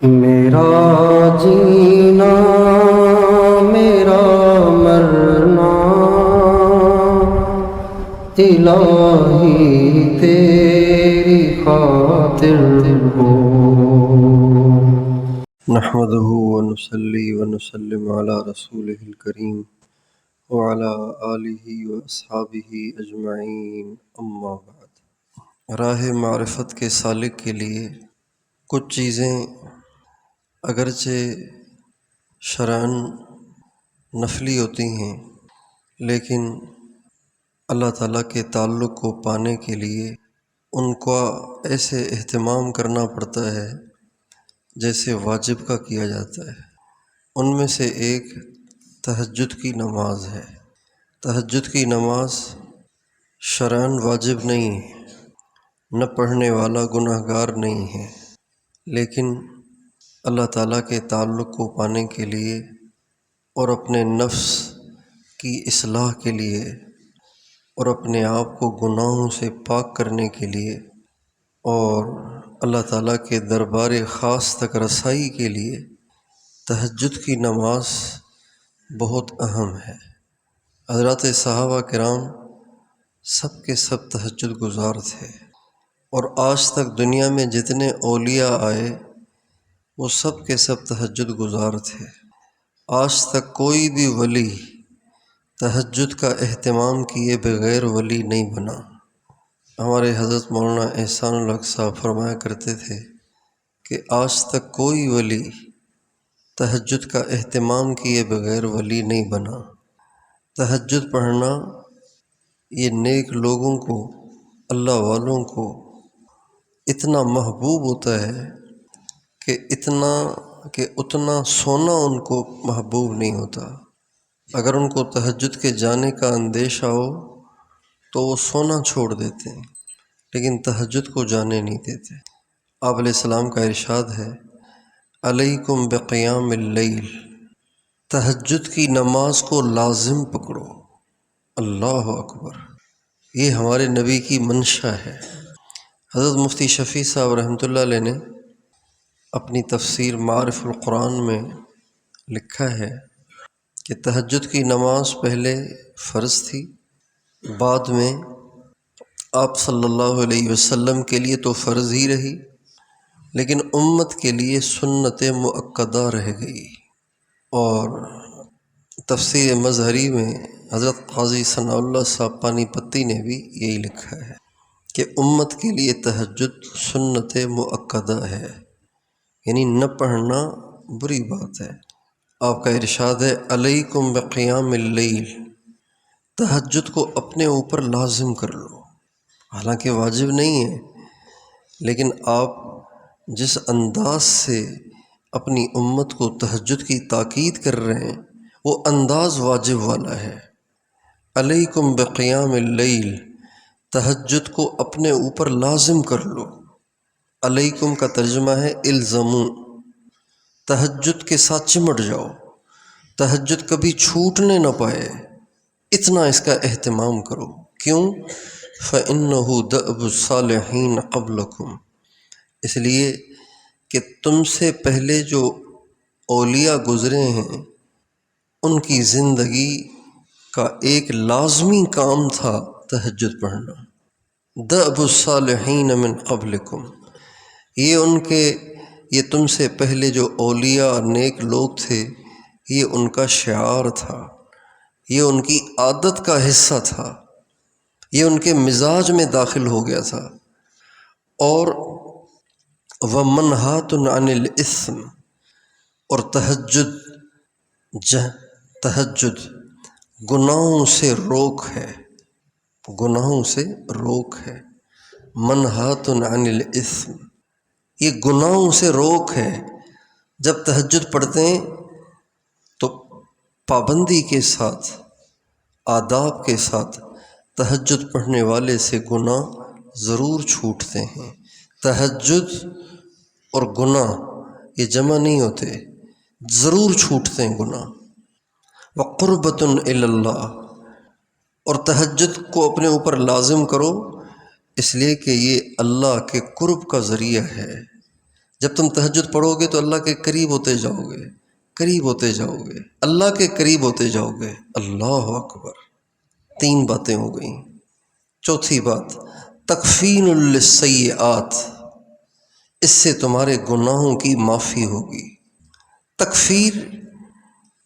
میرا جینا میرا مرنا الہی تیری خاطر ہو۔ نحمده ونصلي ونسلم على رسوله الكريم وعلى آله واصحابه اجمعین، اما بعد۔ راہ معرفت کے سالک کے لیے کچھ چیزیں اگرچہ شرعاً نفلی ہوتی ہیں، لیکن اللہ تعالیٰ کے تعلق کو پانے کے لیے ان کا ایسے اہتمام کرنا پڑتا ہے جیسے واجب کا کیا جاتا ہے۔ ان میں سے ایک تہجد کی نماز ہے۔ تہجد کی نماز شرعاً واجب نہیں ہے، نہ پڑھنے والا گناہ گار نہیں ہے، لیکن اللہ تعالیٰ کے تعلق کو پانے کے لیے اور اپنے نفس کی اصلاح کے لیے اور اپنے آپ کو گناہوں سے پاک کرنے کے لیے اور اللہ تعالیٰ کے دربار خاص تک رسائی کے لیے تہجد کی نماز بہت اہم ہے۔ حضرات صحابہ کرام سب کے سب تہجد گزار تھے، اور آج تک دنیا میں جتنے اولیاء آئے وہ سب کے سب تہجد گزار تھے۔ آج تک کوئی بھی ولی تہجد کا اہتمام کیے بغیر ولی نہیں بنا۔ ہمارے حضرت مولانا احسان الحق صاحب فرمایا کرتے تھے کہ آج تک کوئی ولی تہجد کا اہتمام کیے بغیر ولی نہیں بنا۔ تہجد پڑھنا یہ نیک لوگوں کو، اللہ والوں کو اتنا محبوب ہوتا ہے کہ اتنا سونا ان کو محبوب نہیں ہوتا۔ اگر ان کو تہجد کے جانے کا اندیشہ ہو تو وہ سونا چھوڑ دیتے ہیں، لیکن تہجد کو جانے نہیں دیتے۔ آپ علیہ السلام کا ارشاد ہے، علیکم بقیام اللیل، تہجد کی نماز کو لازم پکڑو۔ اللہ اکبر، یہ ہمارے نبی کی منشا ہے۔ حضرت مفتی شفیع صاحب رحمۃ اللہ علیہ نے اپنی تفسیر معارف القرآن میں لکھا ہے کہ تہجد کی نماز پہلے فرض تھی، بعد میں آپ صلی اللہ علیہ وسلم کے لیے تو فرض ہی رہی، لیکن امت کے لیے سنت مؤکدہ رہ گئی۔ اور تفسیر مظہری میں حضرت قاضی ثناء اللہ صاحب پانی پتی نے بھی یہی لکھا ہے کہ امت کے لیے تہجد سنت مؤکدہ ہے، یعنی نہ پڑھنا بری بات ہے۔ آپ کا ارشاد ہے، علیکم بقیام اللیل، تہجد کو اپنے اوپر لازم کر لو۔ حالانکہ واجب نہیں ہے، لیکن آپ جس انداز سے اپنی امت کو تہجد کی تاکید کر رہے ہیں وہ انداز واجب والا ہے۔ علیکم بقیام اللیل، تہجد کو اپنے اوپر لازم کر لو۔ علیکم کا ترجمہ ہے الزموا، تہجد کے ساتھ چمٹ جاؤ، تہجد کبھی چھوٹنے نہ پائے، اتنا اس کا اہتمام کرو۔ کیوں؟ فَإِنَّهُ دَأْبُ الصَّالِحِينَ قَبْلَكُمْ، اس لیے کہ تم سے پہلے جو اولیاء گزرے ہیں ان کی زندگی کا ایک لازمی کام تھا تہجد پڑھنا۔ دَأْبُ الصَّالِحِينَ مِن قَبْلِكُمْ، یہ تم سے پہلے جو اولیاء نیک لوگ تھے یہ ان کا شعار تھا، یہ ان کی عادت کا حصہ تھا، یہ ان کے مزاج میں داخل ہو گیا تھا۔ اور وَمَنْهَاتٌ عَنِ الْإِثْمِ، اور تہجد گناہوں سے روک ہے، گناہوں سے روک ہے۔ منہاتٌ عن الاسم، یہ گناہوں سے روک ہے۔ جب تہجد پڑھتے ہیں تو پابندی کے ساتھ، آداب کے ساتھ تہجد پڑھنے والے سے گناہ ضرور چھوٹتے ہیں۔ تہجد اور گناہ یہ جمع نہیں ہوتے، ضرور چھوٹتے ہیں گناہ۔ وَقُرْبَةٌ إِلَى اللَّهِ، اور تہجد کو اپنے اوپر لازم کرو، اس لیے کہ یہ اللہ کے قرب کا ذریعہ ہے۔ جب تم تہجد پڑھو گے تو اللہ کے قریب ہوتے جاؤ گے، قریب ہوتے جاؤ گے، اللہ کے قریب ہوتے جاؤ گے۔ اللہ اکبر، 3 باتیں ہو گئیں۔ چوتھی بات، تکفین للسیئات، اس سے تمہارے گناہوں کی معافی ہوگی۔ تکفیر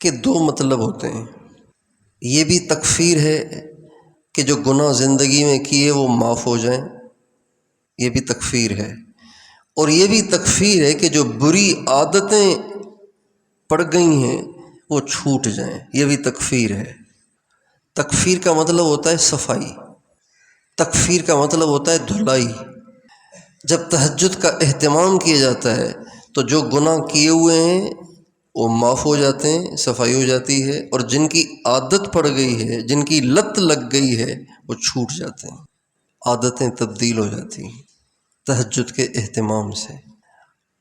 کے 2 مطلب ہوتے ہیں۔ یہ بھی تکفیر ہے کہ جو گناہ زندگی میں کیے وہ معاف ہو جائیں، یہ بھی تکفیر ہے۔ اور یہ بھی تکفیر ہے کہ جو بری عادتیں پڑ گئی ہیں وہ چھوٹ جائیں، یہ بھی تکفیر ہے۔ تکفیر کا مطلب ہوتا ہے صفائی، تکفیر کا مطلب ہوتا ہے دھلائی۔ جب تہجد کا اہتمام کیا جاتا ہے تو جو گناہ کیے ہوئے ہیں وہ معاف ہو جاتے ہیں، صفائی ہو جاتی ہے، اور جن کی عادت پڑ گئی ہے، جن کی لت لگ گئی ہے، وہ چھوٹ جاتے ہیں، عادتیں تبدیل ہو جاتی ہیں تہجد کے اہتمام سے۔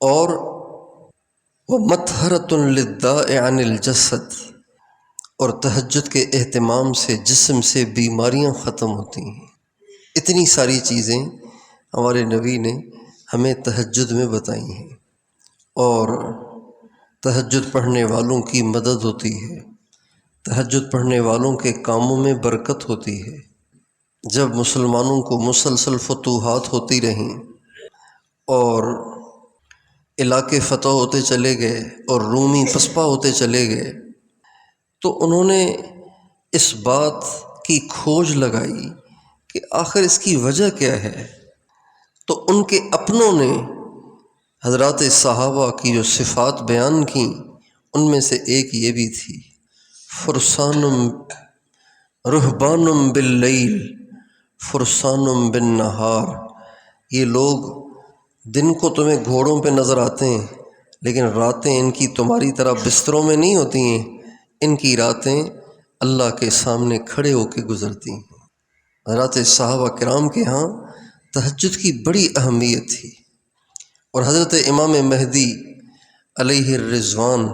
اور وَمَطْهَرَةٌ لِلدَّاءِ عَنِ الْجَسَدِ، اور تہجد کے اہتمام سے جسم سے بیماریاں ختم ہوتی ہیں۔ اتنی ساری چیزیں ہمارے نبی نے ہمیں تہجد میں بتائی ہیں، اور تہجد پڑھنے والوں کی مدد ہوتی ہے، تہجد پڑھنے والوں کے کاموں میں برکت ہوتی ہے۔ جب مسلمانوں کو مسلسل فتوحات ہوتی رہیں اور علاقے فتح ہوتے چلے گئے اور رومی پسپا ہوتے چلے گئے، تو انہوں نے اس بات کی کھوج لگائی کہ آخر اس کی وجہ کیا ہے۔ تو ان کے اپنوں نے حضرات صحابہ کی جو صفات بیان کیں، ان میں سے ایک یہ بھی تھی، فرسانم رہبانم باللیل فرسانم بالنہار۔ یہ لوگ دن کو تمہیں گھوڑوں پہ نظر آتے ہیں، لیکن راتیں ان کی تمہاری طرح بستروں میں نہیں ہوتی ہیں، ان کی راتیں اللہ کے سامنے کھڑے ہو کے گزرتی ہیں۔ حضرات صحابہ کرام کے ہاں تہجد کی بڑی اہمیت تھی، اور حضرت امام مہدی علیہ الرضوان،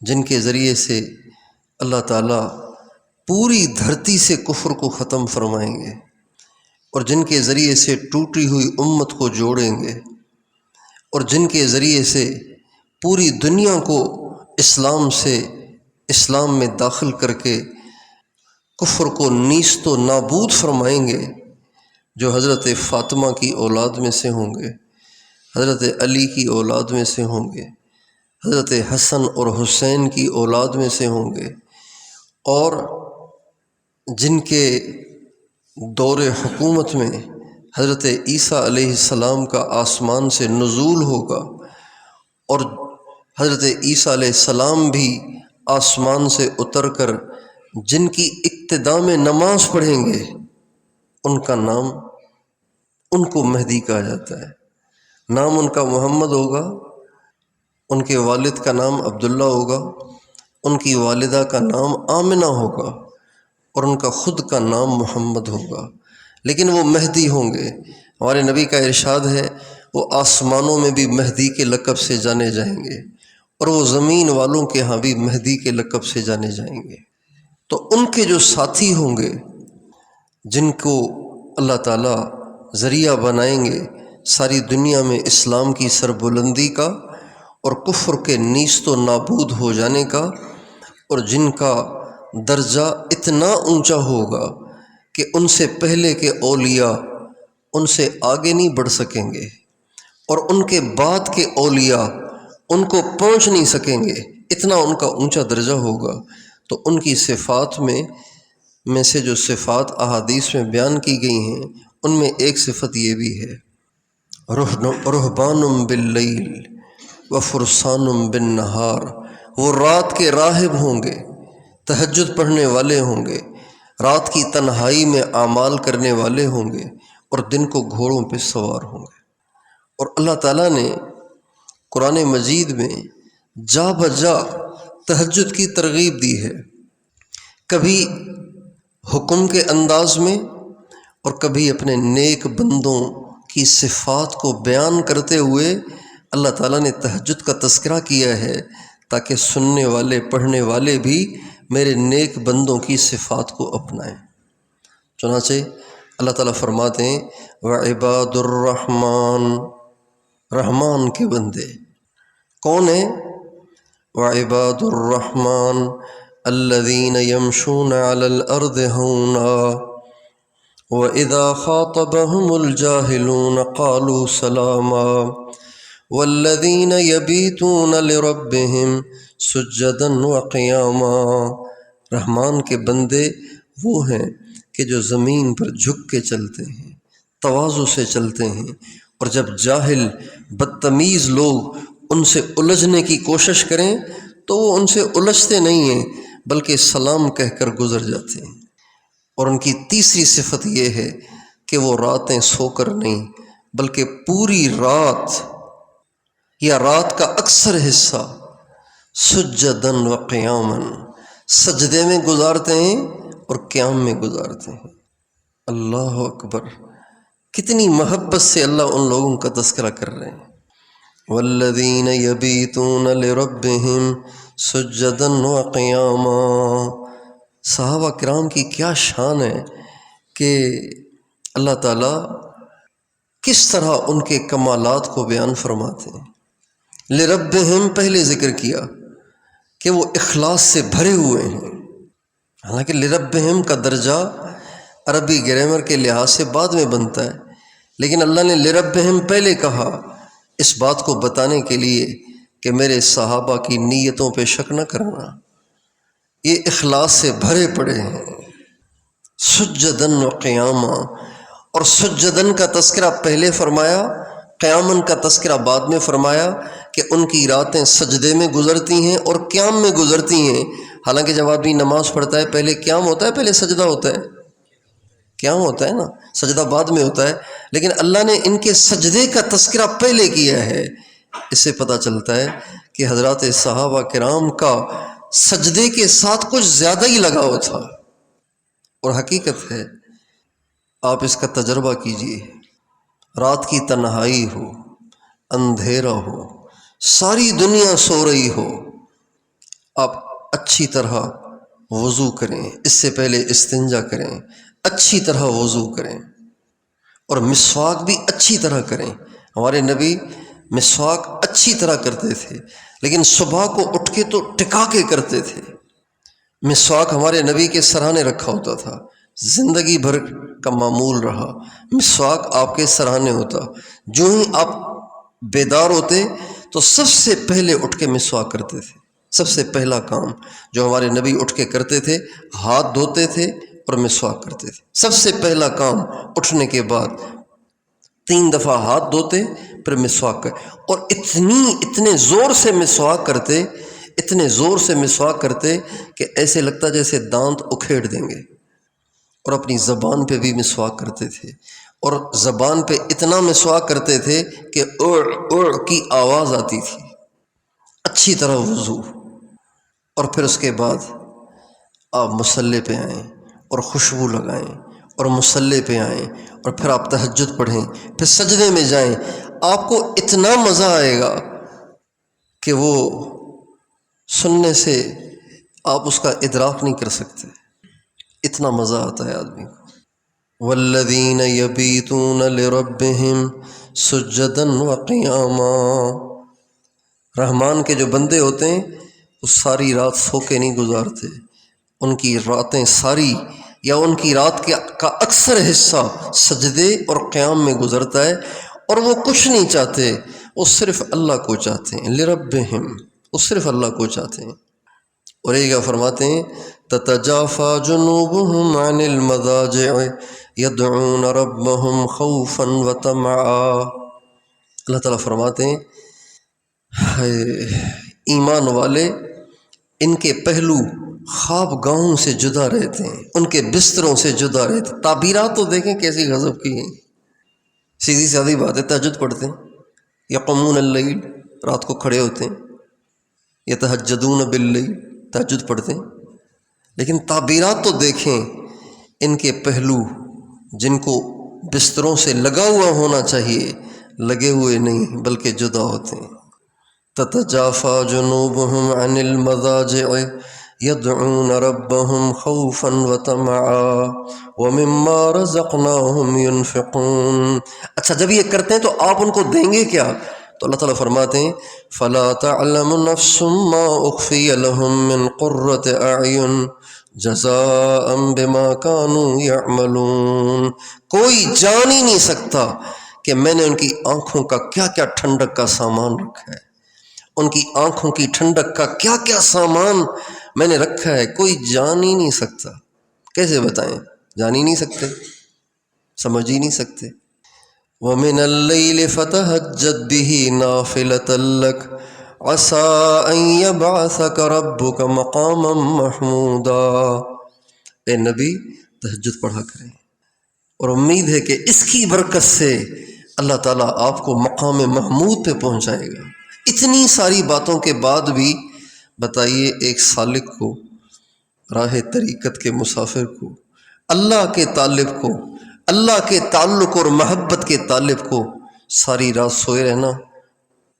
جن کے ذریعے سے اللہ تعالیٰ پوری دھرتی سے کفر کو ختم فرمائیں گے، اور جن کے ذریعے سے ٹوٹی ہوئی امت کو جوڑیں گے، اور جن کے ذریعے سے پوری دنیا کو اسلام میں داخل کر کے کفر کو نیست و نابود فرمائیں گے، جو حضرت فاطمہ کی اولاد میں سے ہوں گے، حضرت علی کی اولاد میں سے ہوں گے، حضرت حسن اور حسین کی اولاد میں سے ہوں گے، اور جن کے دور حکومت میں حضرت عیسیٰ علیہ السلام کا آسمان سے نزول ہوگا، اور حضرت عیسیٰ علیہ السلام بھی آسمان سے اتر کر جن کی ابتدا میں نماز پڑھیں گے، ان کا نام، ان کو مہدی کہا جاتا ہے۔ نام ان کا محمد ہوگا، ان کے والد کا نام عبداللہ ہوگا، ان کی والدہ کا نام آمنہ ہوگا، اور ان کا خود کا نام محمد ہوگا، لیکن وہ مہدی ہوں گے۔ ہمارے نبی کا ارشاد ہے وہ آسمانوں میں بھی مہدی کے لقب سے جانے جائیں گے، اور وہ زمین والوں کے ہاں بھی مہدی کے لقب سے جانے جائیں گے۔ تو ان کے جو ساتھی ہوں گے، جن کو اللہ تعالیٰ ذریعہ بنائیں گے ساری دنیا میں اسلام کی سربلندی کا اور کفر کے نیست و نابود ہو جانے کا، اور جن کا درجہ اتنا اونچا ہوگا کہ ان سے پہلے کے اولیاء ان سے آگے نہیں بڑھ سکیں گے، اور ان کے بعد کے اولیاء ان کو پہنچ نہیں سکیں گے، اتنا ان کا اونچا درجہ ہوگا۔ تو ان کی صفات میں سے جو صفات احادیث میں بیان کی گئی ہیں، ان میں ایک صفت یہ بھی ہے، رہبان باللیل وفرسان بالنہار۔ وہ رات کے راہب ہوں گے، تہجد پڑھنے والے ہوں گے، رات کی تنہائی میں اعمال کرنے والے ہوں گے، اور دن کو گھوڑوں پہ سوار ہوں گے۔ اور اللہ تعالیٰ نے قرآن مجید میں جا بجا تہجد کی ترغیب دی ہے، کبھی حکم کے انداز میں اور کبھی اپنے نیک بندوں کی صفات کو بیان کرتے ہوئے اللہ تعالیٰ نے تہجد کا تذکرہ کیا ہے، تاکہ سننے والے پڑھنے والے بھی میرے نیک بندوں کی صفات کو اپنائیں۔ چنانچہ اللہ تعالیٰ فرماتے ہیں وَعِبَادُ الرَّحْمَنِ رحمان کے بندے کون ہیں؟ وعباد الرحمن الذین یمشون علی الارض ہونا وَإِذَا خَاطَبَهُمُ الْجَاهِلُونَ قَالُوا سَلَامًا وَالَّذِينَ يَبِيتُونَ لِرَبِّهِمْ سُجَّدًا وَقِيَامًا۔ رحمان کے بندے وہ ہیں کہ جو زمین پر جھک کے چلتے ہیں، تواضع سے چلتے ہیں، اور جب جاہل بدتمیز لوگ ان سے الجھنے کی کوشش کریں تو وہ ان سے الجھتے نہیں ہیں بلکہ سلام کہہ کر گزر جاتے ہیں۔ اور ان کی تیسری صفت یہ ہے کہ وہ راتیں سو کر نہیں بلکہ پوری رات یا رات کا اکثر حصہ سجدن و قیامن سجدے میں گزارتے ہیں اور قیام میں گزارتے ہیں۔ اللہ اکبر، کتنی محبت سے اللہ ان لوگوں کا تذکرہ کر رہے ہیں۔ والذین یبیتون لربہم سجدا و قیاما۔ صحابہ کرام کی کیا شان ہے کہ اللہ تعالیٰ کس طرح ان کے کمالات کو بیان فرماتے ہیں۔ لربہم پہلے ذکر کیا کہ وہ اخلاص سے بھرے ہوئے ہیں، حالانکہ لربہم کا درجہ عربی گرامر کے لحاظ سے بعد میں بنتا ہے، لیکن اللہ نے لربہم پہلے کہا اس بات کو بتانے کے لیے کہ میرے صحابہ کی نیتوں پہ شک نہ کرنا، یہ اخلاص سے بھرے پڑے ہیں۔ سجدن و قیاما، اور سجدن کا تذکرہ پہلے فرمایا، قیامن کا تذکرہ بعد میں فرمایا کہ ان کی راتیں سجدے میں گزرتی ہیں اور قیام میں گزرتی ہیں۔ حالانکہ جب آدمی نماز پڑھتا ہے پہلے قیام ہوتا ہے پہلے سجدہ ہوتا ہے؟ قیام ہوتا ہے نا، سجدہ بعد میں ہوتا ہے، لیکن اللہ نے ان کے سجدے کا تذکرہ پہلے کیا ہے۔ اس سے پتہ چلتا ہے کہ حضرات صحابہ کرام کا سجدے کے ساتھ کچھ زیادہ ہی لگاؤ تھا، اور حقیقت ہے آپ اس کا تجربہ کیجئے۔ رات کی تنہائی ہو، اندھیرا ہو، ساری دنیا سو رہی ہو، آپ اچھی طرح وضو کریں، اس سے پہلے استنجا کریں، اچھی طرح وضو کریں، اور مسواک بھی اچھی طرح کریں۔ ہمارے نبی مسواک اچھی طرح کرتے تھے، لیکن صبح کو اٹھ کے تو ٹکا کے کرتے تھے۔ مسواک ہمارے نبی کے سرانے رکھا ہوتا تھا، زندگی بھر کا معمول رہا، مسواک آپ کے سرانے ہوتا۔ جو ہی آپ بیدار ہوتے تو سب سے پہلے اٹھ کے مسواک کرتے تھے۔ سب سے پہلا کام جو ہمارے نبی اٹھ کے کرتے تھے، ہاتھ دھوتے تھے اور مسواک کرتے تھے۔ سب سے پہلا کام اٹھنے کے بعد 3 دفعہ ہاتھ دھوتے پھر مسواک کرتے، اور اتنے زور سے مسواک کرتے، اتنے زور سے مسواک کرتے کہ ایسے لگتا جیسے دانت اکھیڑ دیں گے۔ اور اپنی زبان پہ بھی مسواک کرتے تھے، اور زبان پہ اتنا مسواک کرتے تھے کہ اڑ اڑ کی آواز آتی تھی۔ اچھی طرح وضو، اور پھر اس کے بعد آپ مصلی پہ آئیں اور خوشبو لگائیں، اور مصلی پہ آئیں، اور پھر آپ تہجد پڑھیں، پھر سجدے میں جائیں۔ آپ کو اتنا مزہ آئے گا کہ وہ سننے سے آپ اس کا ادراک نہیں کر سکتے، اتنا مزہ آتا ہے آدمی کو۔ والذین یبیتون لربہم سجدا وقیاما۔ رحمان کے جو بندے ہوتے ہیں وہ ساری رات سو کے نہیں گزارتے، ان کی راتیں ساری یا ان کی رات کا اکثر حصہ سجدے اور قیام میں گزرتا ہے، اور وہ کچھ نہیں چاہتے، وہ صرف اللہ کو چاہتے ہیں۔ لربہم، وہ صرف اللہ کو چاہتے ہیں۔ اور یہ کیا فرماتے ہیں؟ تتجافى جنوبهم عن المضاجع يدعون ربهم خوفا وطمعا۔ اللہ تعالیٰ فرماتے ہیں ایمان والے ان کے پہلو خواب گاہوں سے جدا رہتے ہیں، ان کے بستروں سے جدا رہتے ہیں۔ تعبیرات تو دیکھیں کیسی غضب کی ہیں۔ سیدھی سادھی بات ہے، تہجد پڑھتے ہیں، یقومون اللیل، رات کو کھڑے ہوتے ہیں، یتہجدون باللیل، تہجد پڑھتے ہیں، لیکن تعبیرات تو دیکھیں ان کے پہلو جن کو بستروں سے لگا ہوا ہونا چاہیے، لگے ہوئے نہیں بلکہ جدا ہوتے ہیں۔ تتجافى جنوبهم عن المضاجع يدعون ربهم خوفا وطمعا ومما رزقناهم ينفقون۔ اچھا جب یہ کرتے ہیں تو آپ ان کو دیں گے کیا؟ تو اللہ تعالیٰ فرماتے ہیں فَلَا تَعْلَمُ نَفْسٌ مَّا أُخْفِيَ لَهُم مِّن قُرَّةِ أَعْيُنٍ جَزَاءً بِمَا كَانُوا يَعْمَلُونَ، کوئی جان ہی نہیں سکتا کہ میں نے ان کی آنکھوں کا کیا کیا ٹھنڈک کا سامان رکھا ہے، ان کی آنکھوں کی ٹھنڈک کا کیا کیا سامان میں نے رکھا ہے، کوئی جان ہی نہیں سکتا۔ کیسے بتائیں؟ جان ہی نہیں سکتے، سمجھ ہی نہیں سکتے۔ وَمِنَ اللَّيْلِ فَتَهَجَّدْ بِهِ نَافِلَةً لَكَ عَسَىٰ أَن يَبْعَثَكَ رَبُّكَ مَقَامًا مَحْمُودًا، اے نبی تہجد پڑھا کریں، اور امید ہے کہ اس کی برکت سے اللہ تعالیٰ آپ کو مقام محمود پہ پہنچائے گا۔ اتنی ساری باتوں کے بعد بھی بتائیے ایک سالک کو، راہ طریقت کے مسافر کو، اللہ کے طالب کو، اللہ کے تعلق اور محبت کے طالب کو ساری رات سوئے رہنا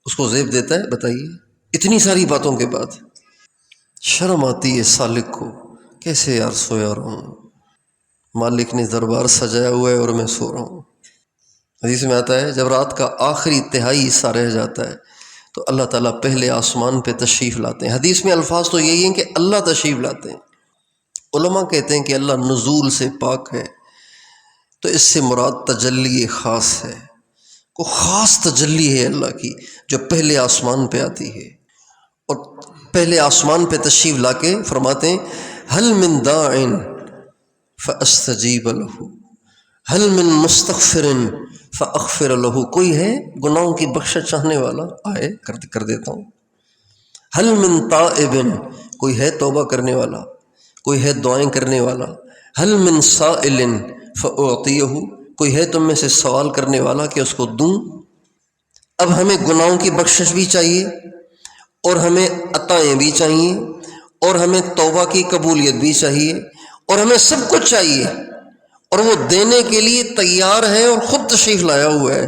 اس کو زیب دیتا ہے؟ بتائیے اتنی ساری باتوں کے بعد شرم آتی ہے سالک کو، کیسے یار سویا رہا ہوں، مالک نے دربار سجایا ہوا ہے اور میں سو رہا ہوں۔ حدیث میں آتا ہے جب رات کا آخری تہائی حصہ رہ جاتا ہے تو اللہ تعالیٰ پہلے آسمان پہ تشریف لاتے ہیں۔ حدیث میں الفاظ تو یہی ہیں کہ اللہ تشریف لاتے ہیں۔ علماء کہتے ہیں کہ اللہ نزول سے پاک ہے، تو اس سے مراد تجلی خاص ہے، کو خاص تجلی ہے اللہ کی جو پہلے آسمان پہ آتی ہے، اور پہلے آسمان پہ تشریف لا کے فرماتے ہیں هل من داع فاستجیب له، هل من مستغفر فاغفر له، کوئی ہے گناہوں کی بخشش چاہنے والا آئے کر دیتا ہوں۔ هل من تائب، کوئی ہے توبہ کرنے والا، کوئی ہے دعائیں کرنے والا۔ هل من سائل فاعطیہ، کوئی ہے تم میں سے سوال کرنے والا کہ اس کو دوں۔ اب ہمیں گناہوں کی بخشش بھی چاہیے، اور ہمیں عطائیں بھی چاہیے، اور ہمیں توبہ کی قبولیت بھی چاہیے، اور ہمیں سب کچھ چاہیے، اور وہ دینے کے لیے تیار ہے اور خود تشریف لایا ہوا ہے،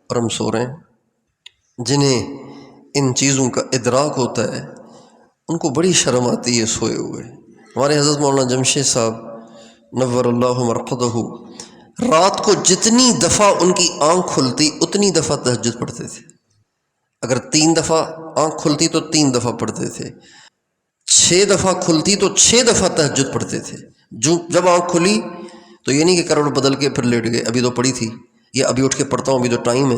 اور ہم سو رہے ہیں۔ جنہیں ان چیزوں کا ادراک ہوتا ہے ان کو بڑی شرم آتی ہے سوئے ہوئے۔ ہمارے حضرت مولانا جمشید صاحب نور اللہ مرقدہ رات کو جتنی دفعہ ان کی آنکھ کھلتی اتنی دفعہ تہجد پڑھتے تھے۔ اگر 3 دفعہ آنکھ کھلتی تو 3 دفعہ پڑھتے تھے، 6 دفعہ کھلتی تو 6 دفعہ تہجد پڑھتے تھے۔ جب آنکھ کھلی تو یہ نہیں کہ کروٹ بدل کے پھر لیٹ گئے، ابھی تو پڑھی تھی، یا ابھی اٹھ کے پڑھتا ہوں، ابھی تو ٹائم ہے،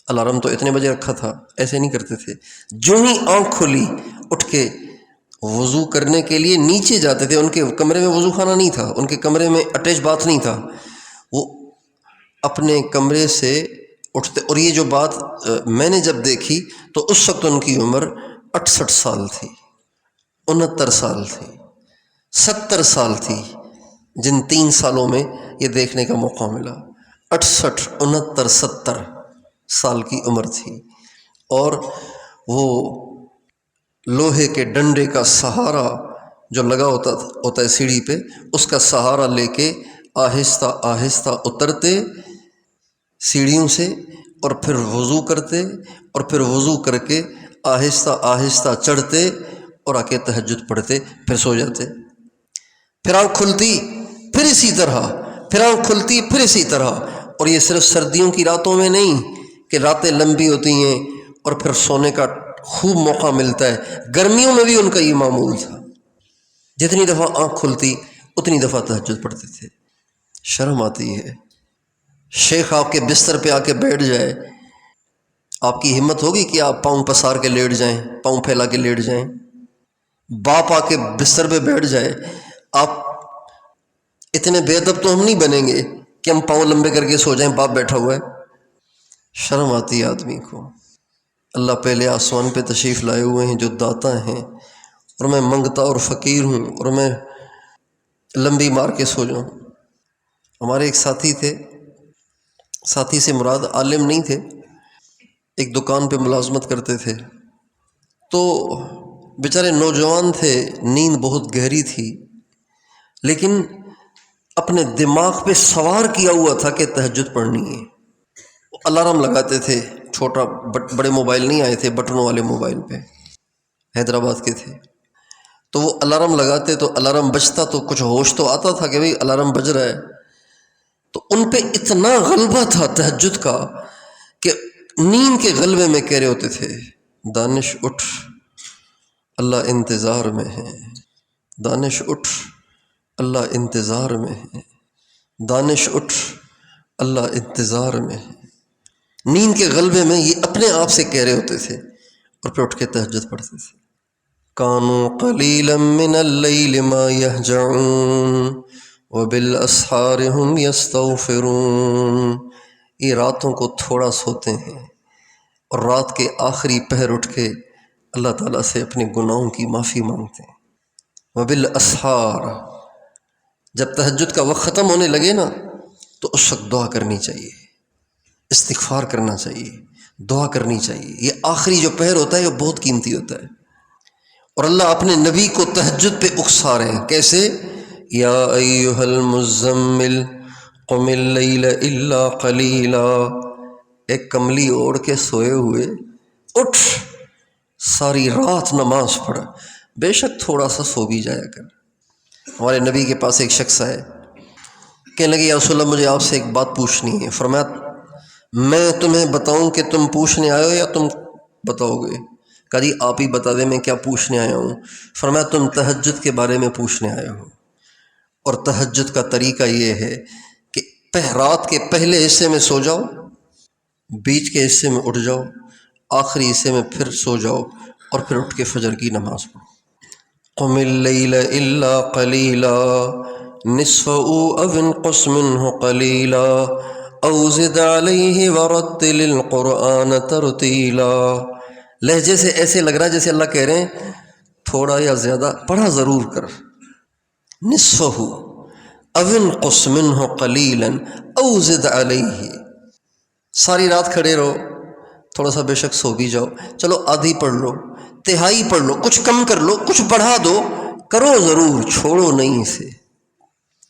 الارم تو اتنے بجے رکھا تھا، ایسے نہیں کرتے تھے۔ جو ہی آنکھ کھلی اٹھ کے وضو کرنے کے لیے نیچے جاتے تھے۔ ان کے کمرے میں وضو خانہ نہیں تھا، ان کے کمرے میں اٹیچ باتھ نہیں تھا، وہ اپنے کمرے سے اٹھتے۔ اور یہ جو بات میں نے جب دیکھی تو اس وقت ان کی عمر 68 سال تھی، 69 سال تھی، 70 سال تھی، جن 3 سالوں میں یہ دیکھنے کا موقع ملا۔ 68، 69، 70 سال کی عمر تھی، اور وہ لوہے کے ڈنڈے کا سہارا جو لگا ہوتا ہے سیڑھی پہ، اس کا سہارا لے کے آہستہ آہستہ اترتے سیڑھیوں سے، اور پھر وضو کرتے، اور پھر وضو کر کے آہستہ آہستہ چڑھتے اور آ کے تہجد پڑھتے، پھر سو جاتے۔ پھر آنکھ کھلتی پھر اسی طرح، پھر آنکھ کھلتی پھر اسی طرح۔ اور یہ صرف سردیوں کی راتوں میں نہیں کہ راتیں لمبی ہوتی ہیں اور پھر سونے کا خوب موقع ملتا ہے، گرمیوں میں بھی ان کا یہ معمول تھا، جتنی دفعہ آنکھ کھلتی اتنی دفعہ تہجد پڑھتے تھے۔ شرم آتی ہے، شیخ آپ کے بستر پہ آ کے بیٹھ جائے، آپ کی ہمت ہوگی کہ آپ پاؤں پسار کے لیٹ جائیں، پاؤں پھیلا کے لیٹ جائیں؟ باپ آ کے بستر پہ بیٹھ جائے، آپ اتنے بے ادب تو ہم نہیں بنیں گے کہ ہم پاؤں لمبے کر کے سو جائیں، باپ بیٹھا ہوا ہے۔ شرم آتی ہے آدمی کو۔ اللہ پہلے آسمان پہ تشریف لائے ہوئے ہیں جو داتا ہیں، اور میں منگتا اور فقیر ہوں، اور میں لمبی مار کے سو جاؤں۔ ہمارے ایک ساتھی تھے، ساتھی سے مراد عالم نہیں تھے، ایک دکان پہ ملازمت کرتے تھے، تو بیچارے نوجوان تھے، نیند بہت گہری تھی، لیکن اپنے دماغ پہ سوار کیا ہوا تھا کہ تہجد پڑھنی ہے۔ الارم لگاتے تھے، چھوٹا بڑے موبائل نہیں آئے تھے، بٹنوں والے موبائل پہ، حیدرآباد کے تھے، تو وہ الارم لگاتے تو الارم بجتا تو کچھ ہوش تو آتا تھا کہ بھئی الارم بج رہا ہے، تو ان پہ اتنا غلبہ تھا تہجد کا کہ نیند کے غلبے میں کہہ رہے ہوتے تھے دانش اٹھ اللہ انتظار میں ہے، دانش اٹھ اللہ انتظار میں ہے، دانش اٹھ اللہ انتظار میں ہے۔ نیند کے غلبے میں یہ اپنے آپ سے کہہ رہے ہوتے تھے اور پھر اٹھ کے تہجد پڑھتے تھے۔ کانوا قلیلا من اللیل ما یہجعون وبالاسحار هم یستغفرون، یہ راتوں کو تھوڑا سوتے ہیں اور رات کے آخری پہر اٹھ کے اللہ تعالیٰ سے اپنے گناہوں کی معافی مانگتے ہیں۔ وبالاسحار، جب تہجد کا وقت ختم ہونے لگے نا تو اس وقت دعا کرنی چاہیے، استغفار کرنا چاہیے، دعا کرنی چاہیے۔ یہ آخری جو پہر ہوتا ہے وہ بہت قیمتی ہوتا ہے، اور اللہ اپنے نبی کو تہجد پہ اکسا رہے ہیں۔ کیسے؟ یا ایھا المزمل قم اللیل الا قلیلا، ایک کملی اوڑھ کے سوئے ہوئے اٹھ، ساری رات نماز پڑھ، بے شک تھوڑا سا سو بھی جایا کر۔ ہمارے نبی کے پاس ایک شخص آئے، کہنے لگے یا رسول اللہ مجھے آپ سے ایک بات پوچھنی ہے۔ فرمایا میں تمہیں بتاؤں کہ تم پوچھنے آئے ہو یا تم بتاؤ گے؟ کہا جی آپ ہی بتا دیں میں کیا پوچھنے آیا ہوں۔ فرمایا تم تہجد کے بارے میں پوچھنے آئے ہو، اور تہجد کا طریقہ یہ ہے کہ رات کے پہلے حصے میں سو جاؤ، بیچ کے حصے میں اٹھ جاؤ، آخری حصے میں پھر سو جاؤ، اور پھر اٹھ کے فجر کی نماز پڑھو۔ قم اللیل الا قلیلا نصفه او انقص منه قلیلا او زد علیہ ورتل القرآن ترتیلا۔ لہجے سے ایسے لگ رہا ہے جیسے اللہ کہہ رہے ہیں تھوڑا یا زیادہ پڑھا ضرور کر، نصفه او انقص منه قلیلا او زد علیہ، ساری رات کھڑے رہو، تھوڑا سا بے شک سو بھی جاؤ، چلو آدھی پڑھ لو، تہائی پڑھ لو، کچھ کم کر لو، کچھ بڑھا دو، کرو ضرور، چھوڑو نہیں اسے۔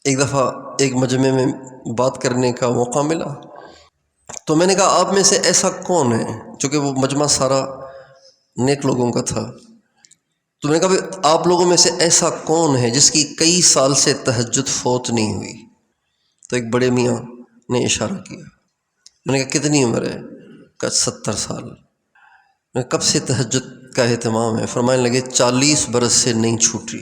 ایک دفعہ ایک مجمع میں بات کرنے کا موقع ملا تو میں نے کہا آپ میں سے ایسا کون ہے، چونکہ وہ مجمع سارا نیک لوگوں کا تھا، تو میں نے کہا آپ لوگوں میں سے ایسا کون ہے جس کی کئی سال سے تہجد فوت نہیں ہوئی؟ تو ایک بڑے میاں نے اشارہ کیا۔ میں نے کہا کتنی عمر ہے؟ کہا 70 سال۔ میں کب سے تہجد کا اہتمام ہے؟ فرمانے لگے 40 برس سے نہیں چھوٹی،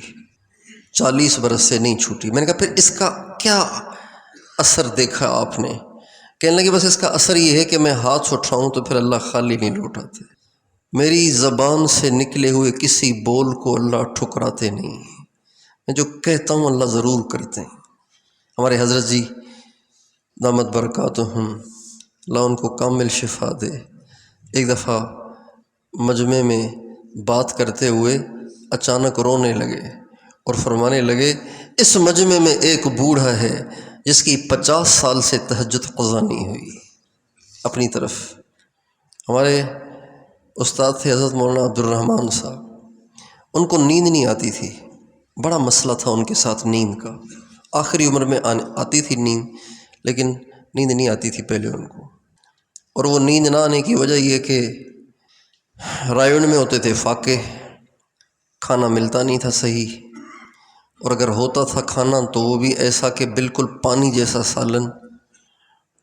40 برس سے نہیں چھوٹی۔ میں نے کہا پھر اس کا کیا اثر دیکھا آپ نے؟ کہنے لگے بس اس کا اثر یہ ہے کہ میں ہاتھ اٹھاؤں تو پھر اللہ خالی نہیں لوٹاتے، میری زبان سے نکلے ہوئے کسی بول کو اللہ ٹھکراتے نہیں، میں جو کہتا ہوں اللہ ضرور کرتے ہیں۔ ہمارے حضرت جی دامت برکاتہم، اللہ ان کو کامل شفا دے، ایک دفعہ مجمع میں بات کرتے ہوئے اچانک رونے لگے اور فرمانے لگے اس مجمع میں ایک بوڑھا ہے جس کی 50 سال سے تہجد قضا نہیں ہوئی۔ اپنی طرف ہمارے استاد تھے حضرت مولانا عبد الرحمن صاحب، ان کو نیند نہیں آتی تھی، بڑا مسئلہ تھا ان کے ساتھ نیند کا، آخری عمر میں آتی تھی نیند، لیکن نیند نہیں آتی تھی پہلے ان کو، اور وہ نیند نہ آنے کی وجہ یہ کہ رائیون میں ہوتے تھے فاقے، کھانا ملتا نہیں تھا صحیح، اور اگر ہوتا تھا کھانا تو وہ بھی ایسا کہ بالکل پانی جیسا سالن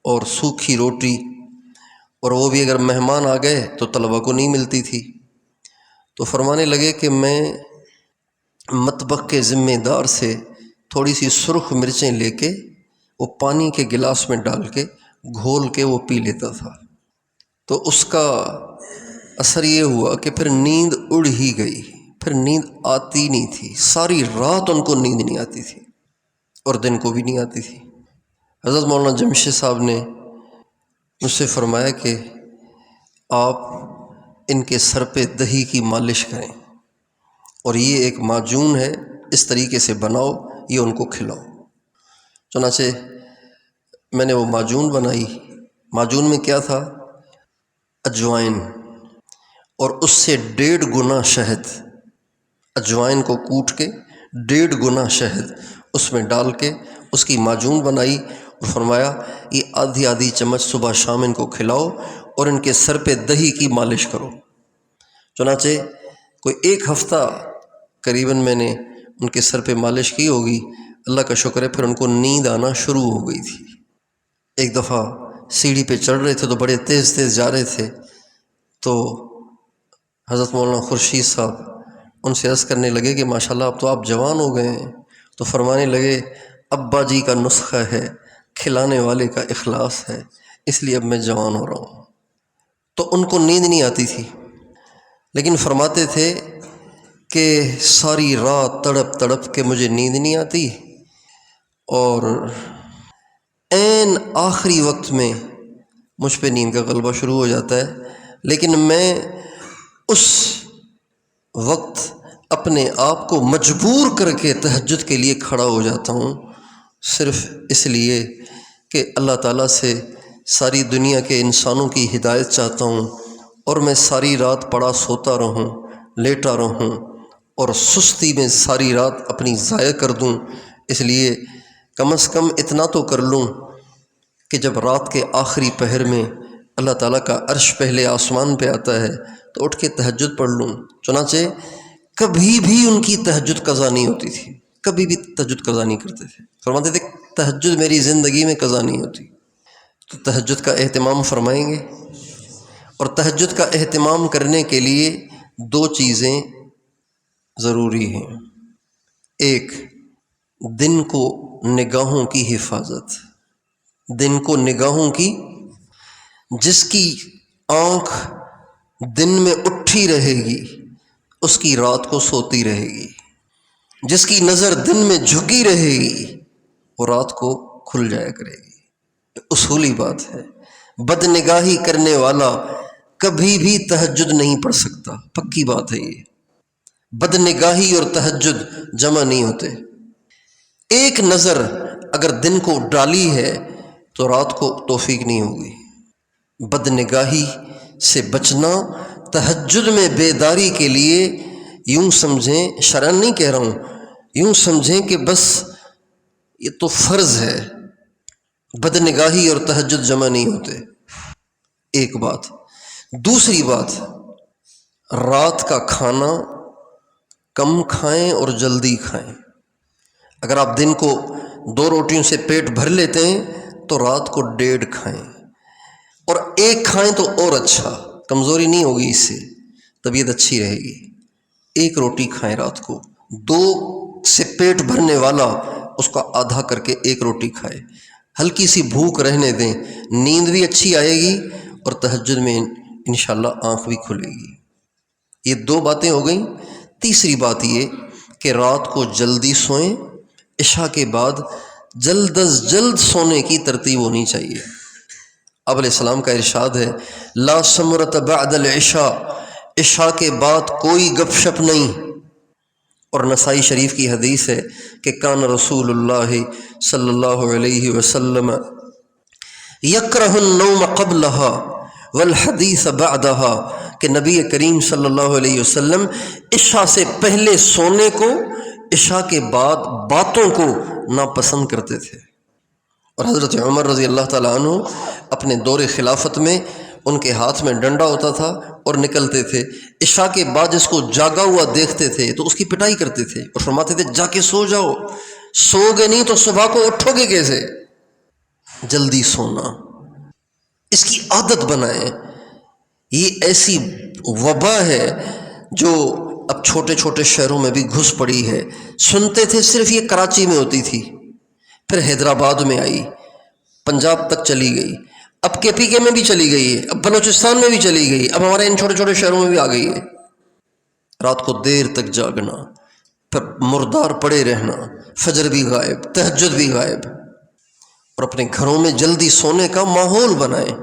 اور سوکھی روٹی، اور وہ بھی اگر مہمان آ گئے تو طلبہ کو نہیں ملتی تھی۔ تو فرمانے لگے کہ میں مطبخ کے ذمہ دار سے تھوڑی سی سرخ مرچیں لے کے وہ پانی کے گلاس میں ڈال کے گھول کے وہ پی لیتا تھا، تو اس کا اثر یہ ہوا کہ پھر نیند اڑ ہی گئی، پھر نیند آتی نہیں تھی، ساری رات ان کو نیند نہیں آتی تھی اور دن کو بھی نہیں آتی تھی۔ حضرت مولانا جمشید صاحب نے مجھ سے فرمایا کہ آپ ان کے سر پہ دہی کی مالش کریں، اور یہ ایک معجون ہے اس طریقے سے بناؤ، یہ ان کو کھلاؤ۔ چنانچہ میں نے وہ معجون بنائی، معجون میں کیا تھا؟ اجوائن، اور اس سے 1.5 گنا شہد، اجوائن کو کوٹ کے 1.5 گنا شہد اس میں ڈال کے اس کی معجون بنائی، اور فرمایا یہ آدھی آدھی چمچ صبح شام ان کو کھلاؤ اور ان کے سر پہ دہی کی مالش کرو۔ چنانچہ کوئی 1 ہفتہ قریباً میں نے ان کے سر پہ مالش کی ہوگی، اللہ کا شکر ہے پھر ان کو نیند آنا شروع ہو گئی تھی۔ ایک دفعہ سیڑھی پہ چڑھ رہے تھے تو بڑے تیز تیز جا رہے تھے، تو حضرت مولانا خورشید صاحب ان سے عرض کرنے لگے کہ ماشاءاللہ اب تو آپ جوان ہو گئے ہیں، تو فرمانے لگے ابا جی کا نسخہ ہے، کھلانے والے کا اخلاص ہے، اس لیے اب میں جوان ہو رہا ہوں۔ تو ان کو نیند نہیں آتی تھی، لیکن فرماتے تھے کہ ساری رات تڑپ تڑپ کے مجھے نیند نہیں آتی، اور عین آخری وقت میں مجھ پہ نیند کا غلبہ شروع ہو جاتا ہے، لیکن میں اس وقت اپنے آپ کو مجبور کر کے تہجد کے لیے کھڑا ہو جاتا ہوں، صرف اس لیے کہ اللہ تعالیٰ سے ساری دنیا کے انسانوں کی ہدایت چاہتا ہوں، اور میں ساری رات پڑا سوتا رہوں، لیٹا رہوں، اور سستی میں ساری رات اپنی ضائع کر دوں، اس لیے کم از کم اتنا تو کر لوں کہ جب رات کے آخری پہر میں اللہ تعالیٰ کا عرش پہلے آسمان پہ آتا ہے تو اٹھ کے تہجد پڑھ لوں۔ چنانچہ کبھی بھی ان کی تہجد قضا نہیں ہوتی تھی، کبھی بھی تہجد قضا نہیں کرتے تھے، فرماتے تھے تہجد میری زندگی میں قضا نہیں ہوتی۔ تو تہجد کا اہتمام فرمائیں گے، اور تہجد کا اہتمام کرنے کے لیے دو چیزیں ضروری ہیں۔ ایک، دن کو نگاہوں کی حفاظت، دن کو نگاہوں کی، جس کی آنکھ دن میں اٹھی رہے گی اس کی رات کو سوتی رہے گی، جس کی نظر دن میں جھکی رہے گی وہ رات کو کھل جایا کرے گی۔ اصولی بات ہے، بد نگاہی کرنے والا کبھی بھی تہجد نہیں پڑھ سکتا، پکی بات ہے یہ۔ بد نگاہی اور تہجد جمع نہیں ہوتے۔ ایک نظر اگر دن کو ڈالی ہے تو رات کو توفیق نہیں ہوگی۔ بد نگاہی سے بچنا تہجد میں بیداری کے لیے، یوں سمجھیں، شرعاً نہیں کہہ رہا ہوں، یوں سمجھیں کہ بس یہ تو فرض ہے، بد نگاہی اور تہجد جمع نہیں ہوتے۔ ایک بات۔ دوسری بات، رات کا کھانا کم کھائیں اور جلدی کھائیں۔ اگر آپ دن کو 2 روٹیوں سے پیٹ بھر لیتے ہیں تو رات کو 1.5 کھائیں، اور 1 کھائیں تو اور اچھا، کمزوری نہیں ہوگی، اس سے طبیعت اچھی رہے گی۔ 1 روٹی کھائیں رات کو، 2 سے پیٹ بھرنے والا اس کا آدھا کر کے 1 روٹی کھائے، ہلکی سی بھوک رہنے دیں، نیند بھی اچھی آئے گی اور تہجد میں انشاءاللہ آنکھ بھی کھلے گی۔ یہ 2 باتیں ہو گئیں۔ تیسری بات یہ کہ رات کو جلدی سوئیں، عشاء کے بعد جلد از جلد سونے کی ترتیب ہونی چاہیے۔ آپ علیہ السلام کا ارشاد ہے، لا سمرۃ بعد العشاء، عشاء کے بعد کوئی گپ شپ نہیں۔ اور نسائی شریف کی حدیث ہے کہ کان رسول اللہ صلی اللہ علیہ وسلم یکرہ النوم قبلها والحدیث بعدها، کہ نبی کریم صلی اللہ علیہ وسلم عشاء سے پہلے سونے کو، عشاء کے بعد باتوں کو ناپسند کرتے تھے۔ اور حضرت عمر رضی اللہ تعالیٰ عنہ اپنے دور خلافت میں ان کے ہاتھ میں ڈنڈا ہوتا تھا اور نکلتے تھے، عشاء کے بعد جس کو جاگا ہوا دیکھتے تھے تو اس کی پٹائی کرتے تھے اور فرماتے تھے جا کے سو جاؤ، سو گے نہیں تو صبح کو اٹھو گے کیسے؟ جلدی سونا، اس کی عادت بنائیں۔ یہ ایسی وبا ہے جو اب چھوٹے چھوٹے شہروں میں بھی گھس پڑی ہے۔ سنتے تھے صرف یہ کراچی میں ہوتی تھی، پھر حیدرآباد میں آئی، پنجاب تک چلی گئی، اب کے پی کے میں بھی چلی گئی ہے، اب بلوچستان میں بھی چلی گئی، اب ہمارے ان چھوٹے چھوٹے شہروں میں بھی آ گئی ہے۔ رات کو دیر تک جاگنا، پھر مردار پڑے رہنا، فجر بھی غائب، تہجد بھی غائب۔ اور اپنے گھروں میں جلدی سونے کا ماحول بنائیں،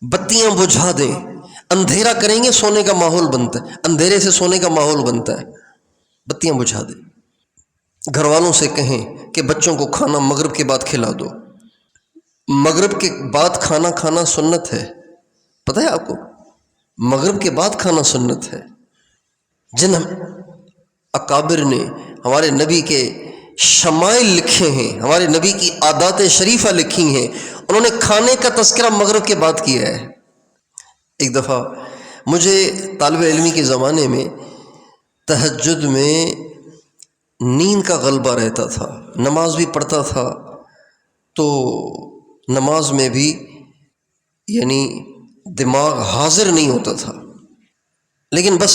بتیاں بجھا دیں۔ اندھیرا کریں گے سونے کا ماحول بنتا ہے، اندھیرے سے سونے کا ماحول بنتا ہے۔ بتیاں بجھا دیں۔ گھر والوں سے کہیں کہ بچوں کو کھانا مغرب کے بعد کھلا دو۔ مغرب کے بعد کھانا کھانا سنت ہے، پتہ ہے آپ کو؟ مغرب کے بعد کھانا سنت ہے۔ جن اکابر نے ہمارے نبی کے شمائل لکھے ہیں، ہمارے نبی کی عادات شریفہ لکھی ہیں، انہوں نے کھانے کا تذکرہ مغرب کے بعد کیا ہے۔ ایک دفعہ مجھے طالب علمی کے زمانے میں تہجد میں نیند کا غلبہ رہتا تھا، نماز بھی پڑھتا تھا، تو نماز میں بھی یعنی دماغ حاضر نہیں ہوتا تھا، لیکن بس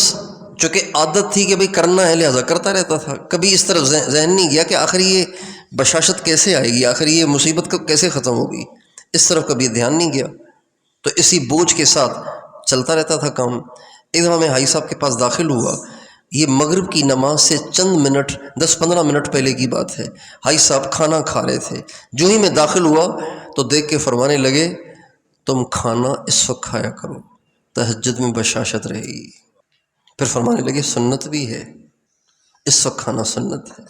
چونکہ عادت تھی کہ بھئی کرنا ہے لہٰذا کرتا رہتا تھا. کبھی اس طرف ذہن نہیں گیا کہ آخر یہ بشاشت کیسے آئے گی، آخر یہ مصیبت کب کیسے ختم ہوگی، اس طرف کبھی دھیان نہیں گیا. تو اسی بوجھ کے ساتھ چلتا رہتا تھا کام. ایک دفعہ میں حاجی صاحب کے پاس داخل ہوا، یہ مغرب کی نماز سے چند منٹ 10-15 منٹ پہلے کی بات ہے. حاجی صاحب کھانا کھا رہے تھے. جو ہی میں داخل ہوا تو دیکھ کے فرمانے لگے تم کھانا اس وقت کھایا کرو، تہجد میں بشاشت رہے گی. پھر فرمانے لگے سنت بھی ہے، اس وقت کھانا سنت ہے،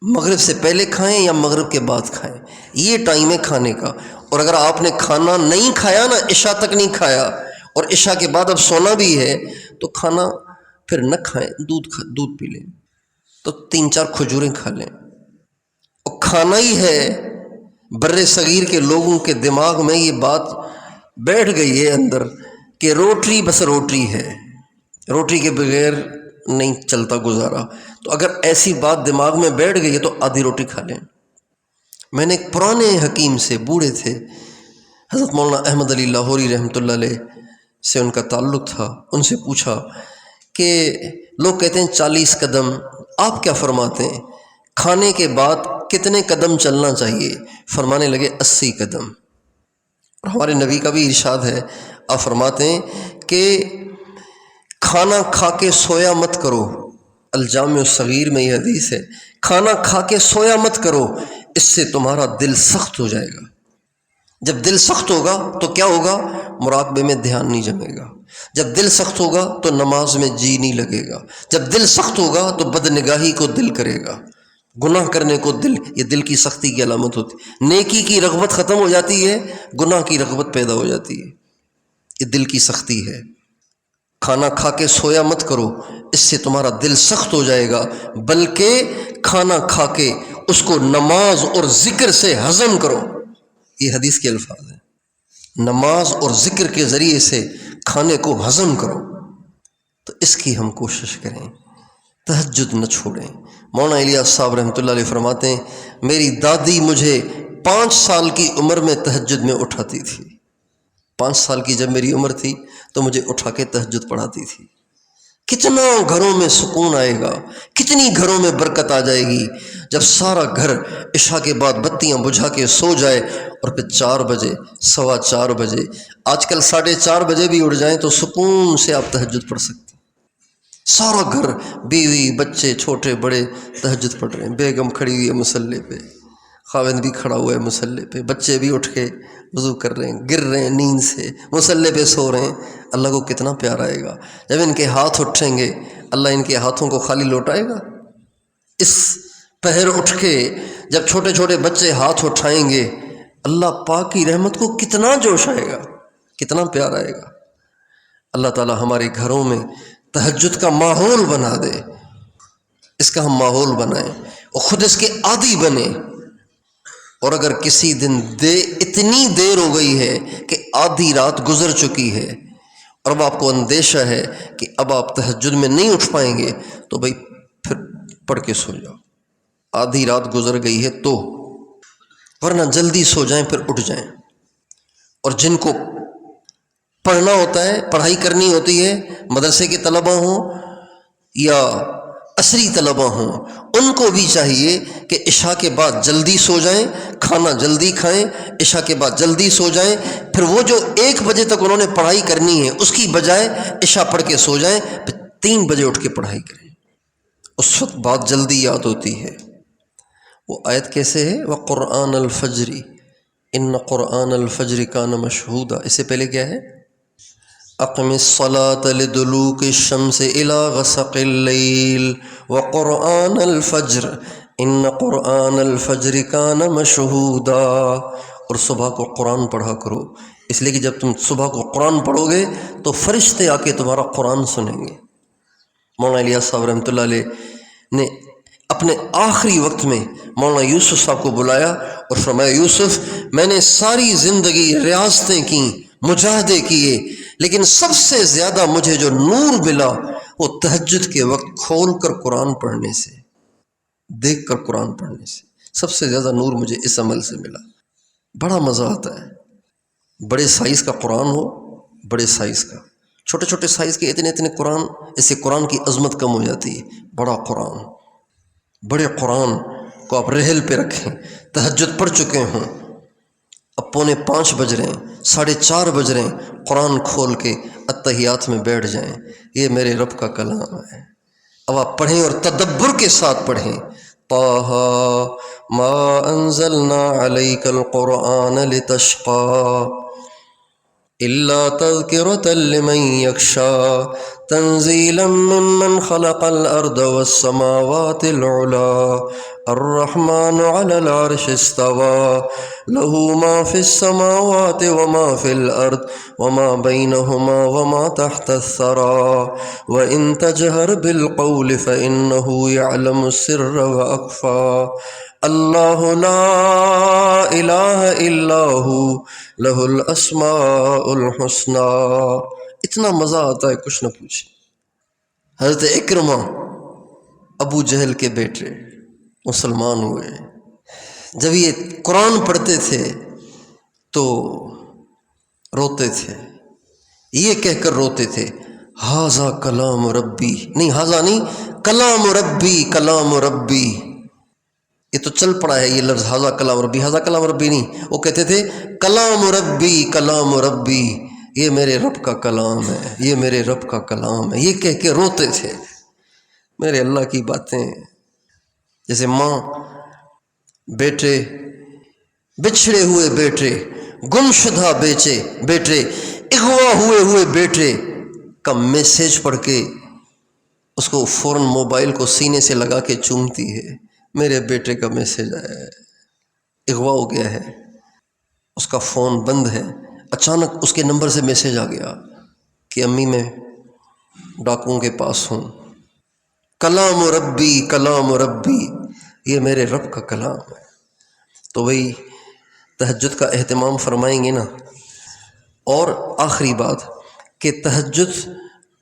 مغرب سے پہلے کھائیں یا مغرب کے بعد کھائیں، یہ ٹائم ہے کھانے کا. اور اگر آپ نے کھانا نہیں کھایا نا، عشاء تک نہیں کھایا اور عشاء کے بعد اب سونا بھی ہے، تو کھانا پھر نہ کھائیں، دودھ پی لیں، تو 3-4 کھجوریں کھا لیں. اور کھانا ہی ہے. بر صغیر کے لوگوں کے دماغ میں یہ بات بیٹھ گئی ہے اندر کہ روٹی بس روٹی ہے، روٹی کے بغیر نہیں چلتا گزارا. تو اگر ایسی بات دماغ میں بیٹھ گئی ہے تو آدھی روٹی کھا لیں. میں نے ایک پرانے حکیم سے، بوڑھے تھے، حضرت مولانا احمد علی لاہوری رحمۃ اللہ علیہ سے ان کا تعلق تھا. ان سے پوچھا کہ لوگ کہتے ہیں 40 قدم، آپ کیا فرماتے ہیں کھانے کے بعد کتنے قدم چلنا چاہیے؟ فرمانے لگے 80 قدم. اور ہمارے نبی کا بھی ارشاد ہے، آپ فرماتے ہیں کہ کھانا کھا کے سویا مت کرو. الجامع الصغیر میں یہ حدیث ہے، کھانا کھا کے سویا مت کرو، اس سے تمہارا دل سخت ہو جائے گا. جب دل سخت ہوگا تو کیا ہوگا؟ مراقبے میں دھیان نہیں جمے گا. جب دل سخت ہوگا تو نماز میں جی نہیں لگے گا. جب دل سخت ہوگا تو بدنگاہی کو دل کرے گا، گناہ کرنے کو دل، یہ دل کی سختی کی علامت ہوتی ہے. نیکی کی رغبت ختم ہو جاتی ہے، گناہ کی رغبت پیدا ہو جاتی ہے. یہ دل کی سختی ہے. کھانا کھا کے سویا مت کرو، اس سے تمہارا دل سخت ہو جائے گا، بلکہ کھانا کھا کے اس کو نماز اور ذکر سے ہضم کرو. یہ حدیث کے الفاظ ہیں، نماز اور ذکر کے ذریعے سے کھانے کو ہضم کرو. تو اس کی ہم کوشش کریں، تہجد نہ چھوڑیں. مولانا الیاس صاحب رحمۃ اللہ علیہ فرماتے ہیں میری دادی مجھے 5 سال کی عمر میں تہجد میں اٹھاتی تھی. 5 سال کی جب میری عمر تھی تو مجھے اٹھا کے تہجد پڑھاتی تھی. کتنا گھروں میں سکون آئے گا، کتنی گھروں میں برکت آ جائے گی جب سارا گھر عشاء کے بعد بتیاں بجھا کے سو جائے اور پھر 4 بجے، 4:15 بجے، آج کل 4:30 بجے بھی اٹھ جائیں تو سکون سے آپ تہجد پڑھ سکتے ہیں. سارا گھر، بیوی بچے چھوٹے بڑے تہجد پڑھ رہے ہیں. بیگم کھڑی ہوئی ہے مصلی پہ، خاوند بھی کھڑا ہوا ہے مصلی پہ، بچے بھی اٹھ کے وضو کر رہے ہیں، گر رہے ہیں نیند سے، مصلی پہ سو رہے ہیں. اللہ کو کتنا پیار آئے گا جب ان کے ہاتھ اٹھیں گے. اللہ ان کے ہاتھوں کو خالی لوٹائے گا؟ اس پہر اٹھ کے جب چھوٹے چھوٹے بچے ہاتھ اٹھائیں گے، اللہ پاک کی رحمت کو کتنا جوش آئے گا، کتنا پیار آئے گا. اللہ تعالی ہمارے گھروں میں تہجد کا ماحول بنا دے، اس کا ہم ماحول بنائیں اور خود اس کے عادی بنیں. اور اگر کسی دن اتنی دیر ہو گئی ہے کہ آدھی رات گزر چکی ہے اور اب آپ کو اندیشہ ہے کہ اب آپ تہجد میں نہیں اٹھ پائیں گے، تو بھائی پھر پڑھ کے سو جاؤ. آدھی رات گزر گئی ہے تو، ورنہ جلدی سو جائیں پھر اٹھ جائیں. اور جن کو پڑھنا ہوتا ہے، پڑھائی کرنی ہوتی ہے، مدرسے کے طلبہ ہوں یا عصری طلبہ ہوں، ان کو بھی چاہیے کہ عشاء کے بعد جلدی سو جائیں، کھانا جلدی کھائیں، عشاء کے بعد جلدی سو جائیں. پھر وہ جو 1 بجے تک انہوں نے پڑھائی کرنی ہے اس کی بجائے عشاء پڑھ کے سو جائیں، پھر 3 بجے اٹھ کے پڑھائی کریں. اس وقت بات جلدی یاد ہوتی ہے. وہ آیت کیسے ہے؟ وَقُرْآنَ الْفَجْرِ إِنَّ قُرْآنَ الْفَجْرِ كَانَ مَشْهُودًا. اس سے پہلے کیا ہے؟ اقم الصلاۃ لدلوک الشمس الى غسق اللیل وقرآن الفجر ان قرآن الفجر کان مشہودا. اور صبح کو قرآن پڑھا کرو، اس لیے کہ جب تم صبح کو قرآن پڑھو گے تو فرشتے آ کے تمہارا قرآن سنیں گے. مولانا الیاس صاحب رحمۃ اللہ علیہ نے اپنے آخری وقت میں مولانا یوسف صاحب کو بلایا اور فرمایا یوسف، میں نے ساری زندگی ریاضتیں کیں، مجاہدے کیے، لیکن سب سے زیادہ مجھے جو نور ملا وہ تہجد کے وقت کھول کر قرآن پڑھنے سے، دیکھ کر قرآن پڑھنے سے. سب سے زیادہ نور مجھے اس عمل سے ملا. بڑا مزہ آتا ہے. بڑے سائز کا قرآن ہو، بڑے سائز کا، چھوٹے چھوٹے سائز کے اتنے اتنے قرآن، اس سے قرآن کی عظمت کم ہو جاتی ہے۔ بڑا قرآن، بڑے قرآن کو آپ رحل پہ رکھیں، تہجد پڑھ چکے ہوں، اب 4:45 بج رہے ہیں، 4:30 بج رہے ہیں، قرآن کھول کے اتحیات میں بیٹھ جائیں، یہ میرے رب کا کلام ہے۔ اب آپ پڑھیں اور تدبر کے ساتھ پڑھیں۔ طٰہٰ ما انزلنا علیک القرآن لتشقیٰ إلا تذكرة لمن يخشى تنزيلا ممن خلق الأرض والسماوات العلى الرحمن على العرش استوى له ما في السماوات وما في الأرض وما بينهما وما تحت الثرى وإن تجهر بالقول فإنه يعلم السر وأخفى اللہ لا الہ الا ہو لہ الاسماء الحسنی۔ اتنا مزہ آتا ہے کچھ نہ پوچھیں۔ حضرت اکرمہ ابو جہل کے بیٹے مسلمان ہوئے، جب یہ قرآن پڑھتے تھے تو روتے تھے، یہ کہہ کر روتے تھے ھذا کلام ربی، نہیں ھذا نہیں، کلام ربی کلام ربی، یہ تو چل پڑا ہے یہ لفظ ھذا کلام ربی، ھذا کلام ربی نہیں، وہ کہتے تھے کلام ربی کلام ربی، یہ میرے رب کا کلام ہے، یہ میرے رب کا کلام ہے، یہ کہہ کے روتے تھے۔ میرے اللہ کی باتیں، جیسے ماں بیٹے، بچھڑے ہوئے بیٹے، گمشدہ بیٹے، اغوا ہوئے بیٹے کا میسیج پڑھ کے اس کو فوراً موبائل کو سینے سے لگا کے چومتی ہے، میرے بیٹے کا میسیج آیا ہے، اغوا ہو گیا ہے، اس کا فون بند ہے، اچانک اس کے نمبر سے میسیج آ گیا کہ امی میں ڈاکوؤں کے پاس ہوں، کلام ربی کلام ربی، یہ میرے رب کا کلام ہے۔ تو وہی تہجد کا اہتمام فرمائیں گے نا۔ اور آخری بات کہ تہجد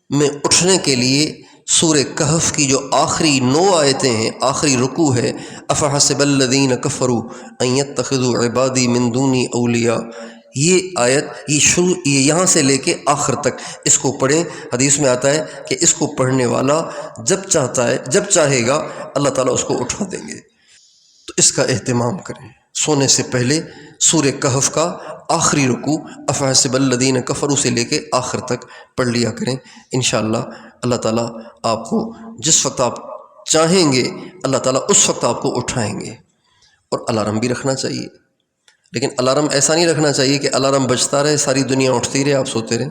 میں اٹھنے کے لیے سورہ کہف کی جو آخری 9 آیتیں ہیں، آخری رکوع ہے، افحسب الذین کفروا ان یتخذوا عبادی من دونی اولیاء، یہ آیت یہ یہاں سے لے کے آخر تک اس کو پڑھیں۔ حدیث میں آتا ہے کہ اس کو پڑھنے والا جب چاہے گا اللہ تعالیٰ اس کو اٹھا دیں گے، تو اس کا اہتمام کریں۔ سونے سے پہلے سورہ کہف کا آخری رکوع افحسب الذین کفروا سے لے کے آخر تک پڑھ لیا کریں، انشاءاللہ اللہ تعالیٰ آپ کو جس وقت آپ چاہیں گے اللہ تعالیٰ اس وقت آپ کو اٹھائیں گے۔ اور الارم بھی رکھنا چاہیے، لیکن الارم ایسا نہیں رکھنا چاہیے کہ الارم بجتا رہے، ساری دنیا اٹھتی رہے، آپ سوتے رہیں۔